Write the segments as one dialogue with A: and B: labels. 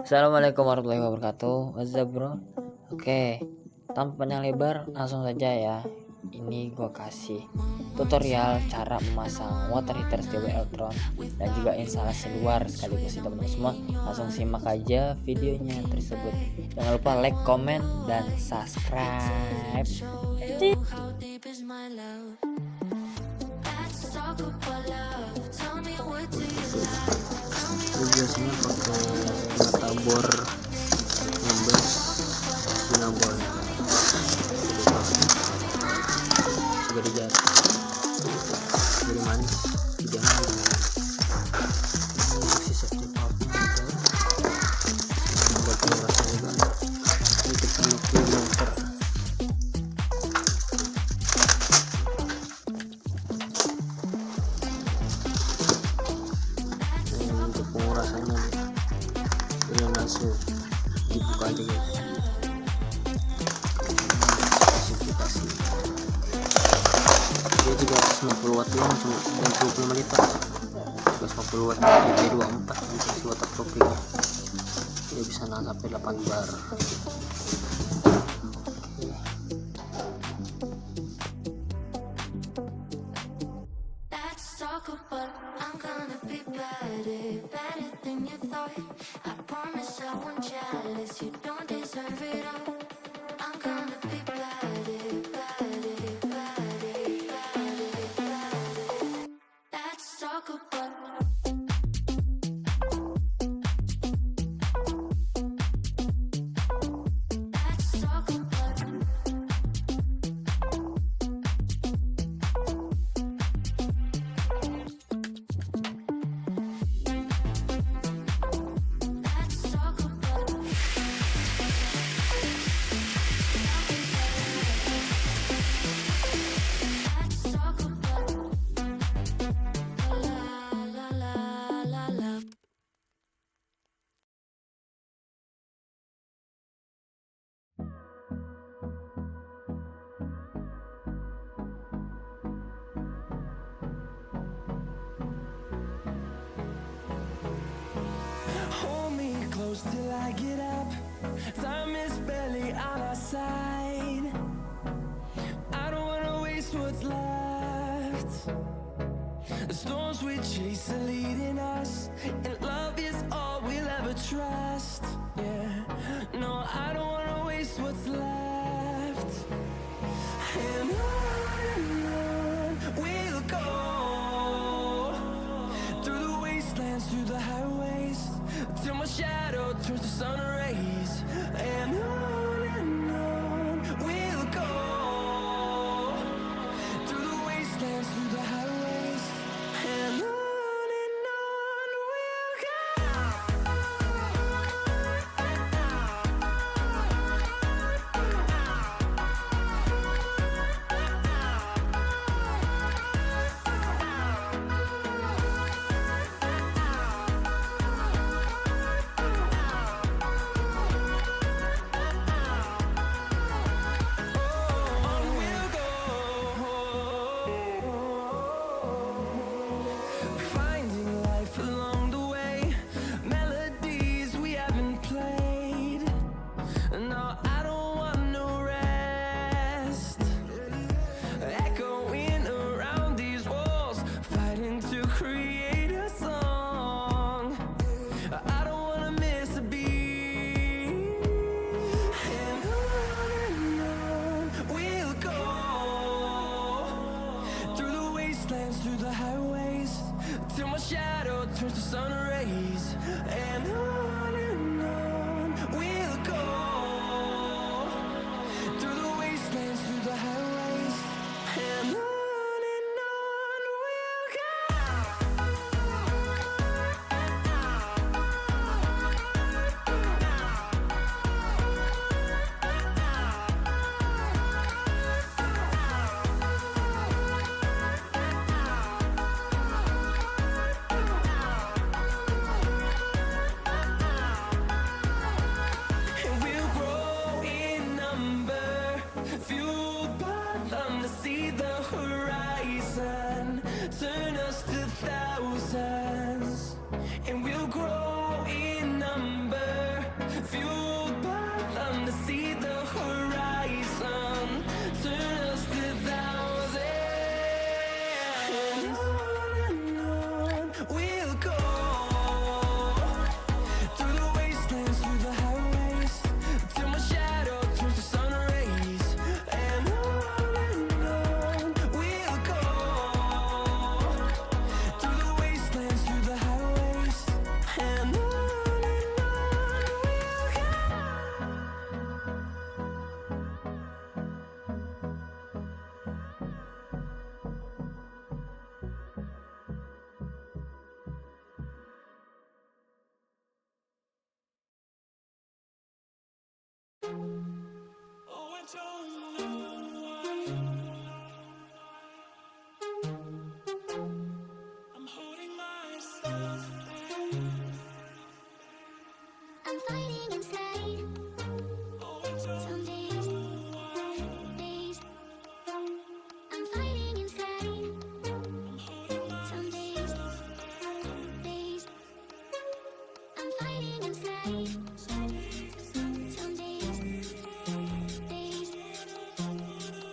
A: Assalamualaikum warahmatullahi wabarakatuh. What's up bro? Oke, tanpa panjang lebar langsung saja ya. Ini gua kasih tutorial cara memasang water heater stable electron dan juga instalasi luar sekaligus itu teman-teman semua. Langsung simak aja videonya tersebut. Jangan lupa like, comment, dan subscribe.
B: Biasanya pakai mata bor 16 sinabon juga dijat jadi manis jangan si safety valve-nya buat merasa juga ini kita pakai motor untuk pengurasannya dia langsung dibuka aja guys. Spesifikasi dia juga 50 watt doang, cuma 25 liter 150 watt jadi 24 untuk waterproofing dia bisa nahan sampai 8 bar.
C: Hold me close till I get up. Time is barely on our side. I don't wanna waste what's left. The storms we chase are leading us, and love is all we'll ever trust. Yeah, no, I don't wanna waste what's left. And on we'll go, through the wastelands, through the highways, till my shadow turns to sun rays. And on we'll go, through the wastelands, through the highways. And on we'll go. Oh, I don't know why I'm holding myself back.
D: I'm fighting inside.
C: Oh, I don't
D: Some days, days. I'm fighting inside. Some days, days. I'm fighting inside. Some days, days.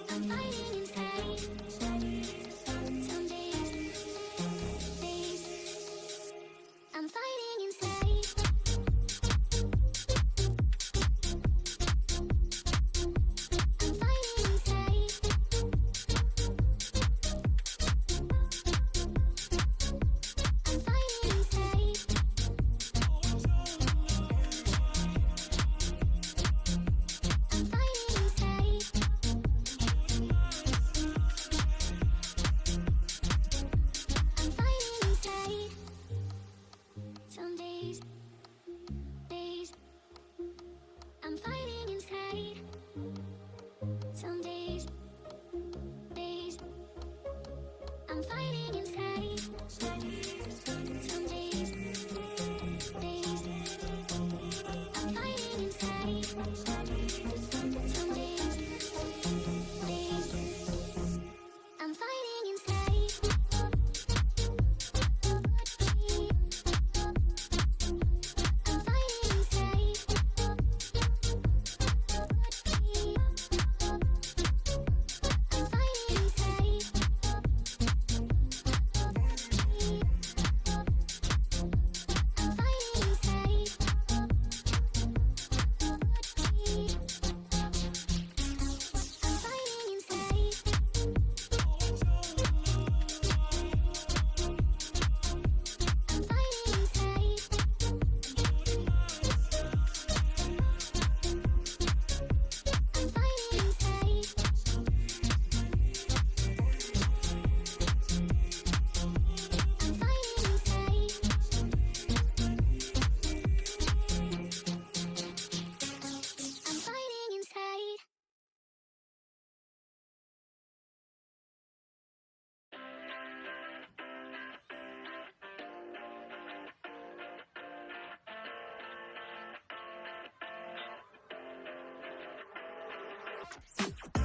D: I'm fighting inside. Some days, days. I'm fighting inside. I'm fighting inside. I'm fighting inside. I'm fighting inside. I'm fighting inside. Some days, days. I'm fighting inside. Some days, days. I'm fighting inside. Some days, days. I'm fighting inside. Some days, days. I'm fighting inside. I'm fighting inside. I'm fighting inside. I'm fighting inside. I'm fighting inside. I'm fighting inside. I'm fighting inside. I'm fighting inside. I'm fighting inside.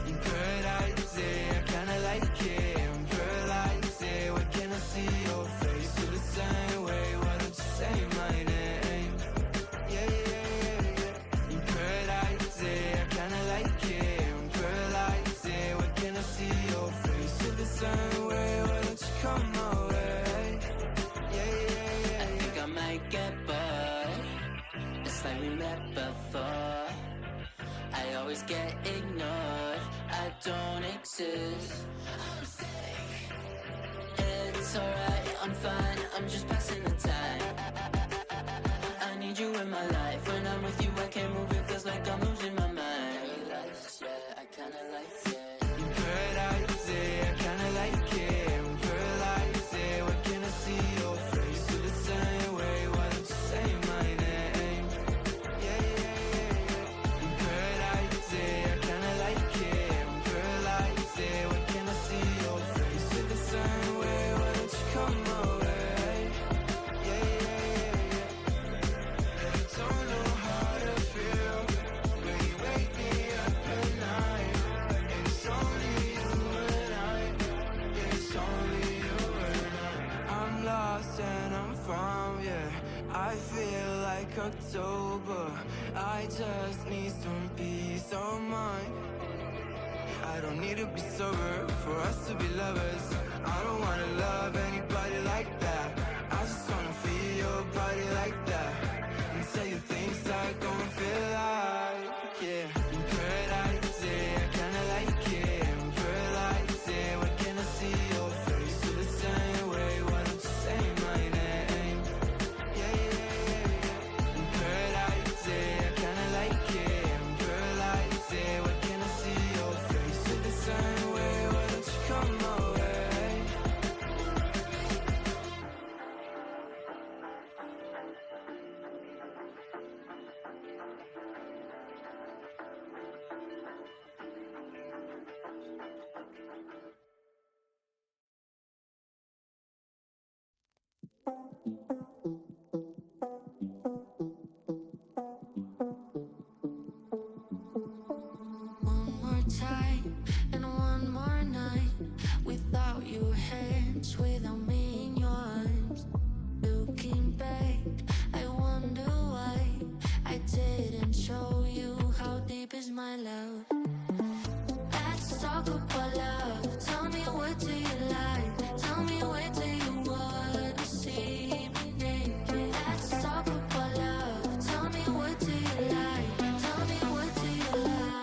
C: I'm paralyzed, I kinda like it. I'm paralyzed, why can't I see your face? Feel the same way, why don't you say my name? Yeah, yeah, yeah, yeah. I'm paralyzed, I kinda like it. I'm paralyzed, why can't I see your face? Feel the same way, why don't you come my way? Yeah, yeah, yeah. I think I might get bored. It's like we met before. I always get ignored, I don't exist. I'm sick. It's alright, I'm fine, I'm just passing the time. I need you in my life, when I'm with you I can't move, it feels like I'm losing my mind. Paradise, yeah, I kinda like it. In paradise, yeah, I kinda like it. I'm paralyzed, why can't I see your face? Feel the same way, why don't you say my name? Yeah, yeah, yeah, yeah. In paradise, I kinda like it. I'm paralyzed, why can't I see your face? Feel the same way, why don't you come my way? Yeah, yeah, yeah, yeah. I don't know how to feel when you wake me up at night. And it's only you and I. Yeah, it's only you and I. I'm lost and I'm found, yeah. I feel like October. I just need some peace of mind. I don't need to be sober for us to be lovers. I don't wanna love anybody like that. I just wanna feel your body like that. And tell you things I don't feel like, yeah. In paradise, I kinda like it. I'm paralyzed, why can't I see your face? Feel the same way, why don't you say my name? Yeah, yeah, yeah, yeah. In paradise, I kinda like it. I'm paralyzed, why can't I see your face? Feel the same way, why don't you come my way? One more time and one more night without your hands, without me in your arms. Looking back, I wonder why I didn't show you how deep is my love. Let's talk about love. Tell me, what do you like? Tell me, where do you wanna see me naked? Let's talk about love. Tell me, what do you like? Tell me, what do you love?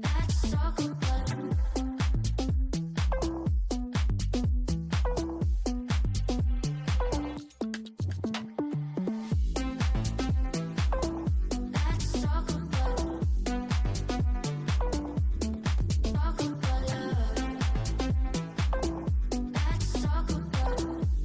C: Let's talk about let's talk about love. Let's talk about love.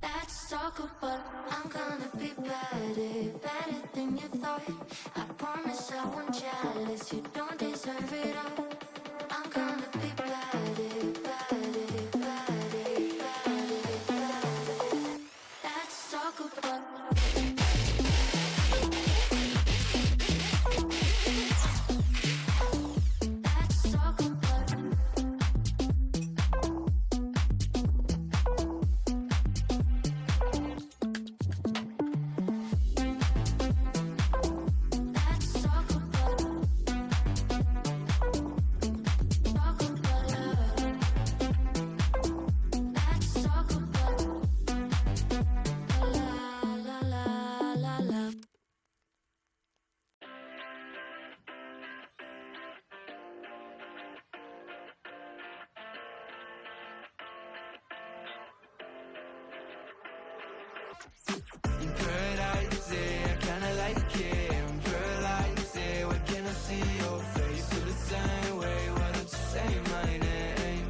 C: Let's talk about I'm gonna be better than you thought. I promise I won't jealous, you don't deserve it all. I'm gonna be better. Let's talk about let's talk about let's talk about love. Let's talk about love.
E: In paradise, yeah, I kinda like it. I'm paralyzed, yeah, why can't I see your face? Feel the same way, why don't you say my name?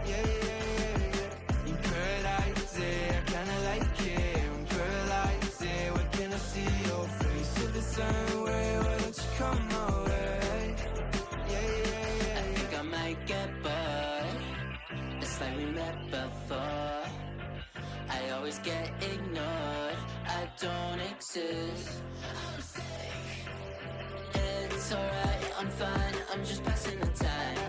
E: Yeah, yeah, yeah, yeah. In paradise, yeah, I kinda like it. I'm paralyzed, yeah, why can't I see your face? Feel the same way, why don't you come my way? Yeah, yeah, yeah,
C: I think I might get bored. It's like we met before. I always get ignored. I don't exist. I'm sick. It's alright, I'm fine. I'm just passing the time.